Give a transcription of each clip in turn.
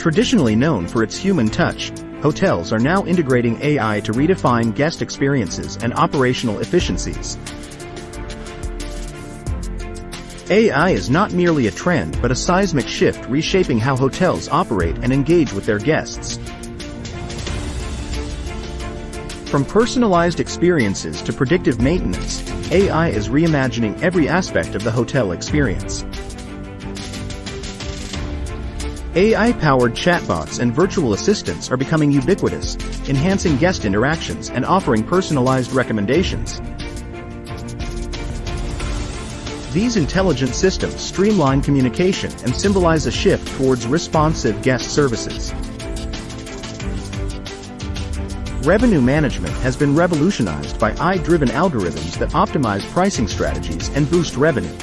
Traditionally known for its human touch, hotels are now integrating AI to redefine guest experiences and operational efficiencies. AI is not merely a trend but a seismic shift reshaping how hotels operate and engage with their guests. From personalized experiences to predictive maintenance, AI is reimagining every aspect of the hotel experience. AI-powered chatbots and virtual assistants are becoming ubiquitous, enhancing guest interactions and offering personalized recommendations. These intelligent systems streamline communication and symbolize a shift towards responsive guest services. Revenue management has been revolutionized by AI-driven algorithms that optimize pricing strategies and boost revenue.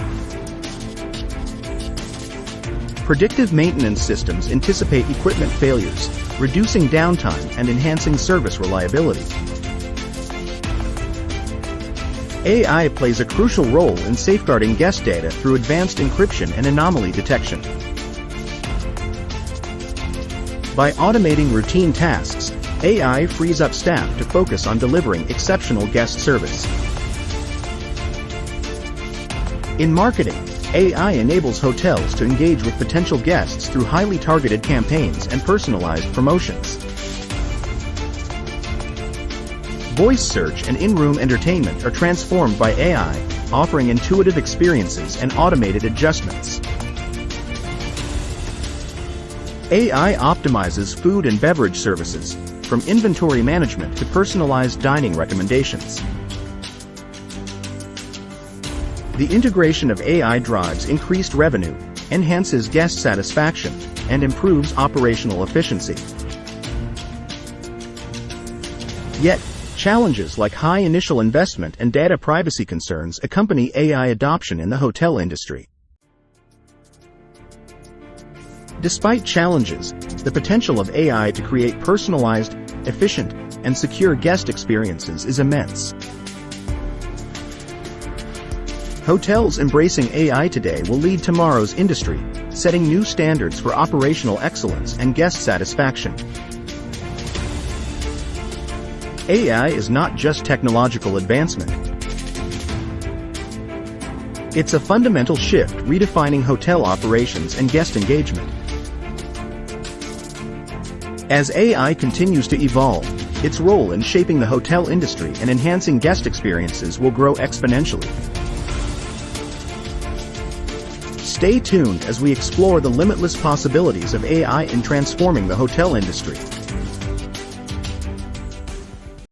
Predictive maintenance systems anticipate equipment failures, reducing downtime and enhancing service reliability. AI plays a crucial role in safeguarding guest data through advanced encryption and anomaly detection. By automating routine tasks, AI frees up staff to focus on delivering exceptional guest service. In marketing, AI enables hotels to engage with potential guests through highly targeted campaigns and personalized promotions. Voice search and in-room entertainment are transformed by AI, offering intuitive experiences and automated adjustments. AI optimizes food and beverage services, from inventory management to personalized dining recommendations. The integration of AI drives increased revenue, enhances guest satisfaction, and improves operational efficiency. Yet, challenges like high initial investment and data privacy concerns accompany AI adoption in the hotel industry. Despite challenges, the potential of AI to create personalized, efficient, and secure guest experiences is immense. Hotels embracing AI today will lead tomorrow's industry, setting new standards for operational excellence and guest satisfaction. AI is not just technological advancement. It's a fundamental shift redefining hotel operations and guest engagement. As AI continues to evolve, its role in shaping the hotel industry and enhancing guest experiences will grow exponentially. Stay tuned as we explore the limitless possibilities of AI in transforming the hotel industry.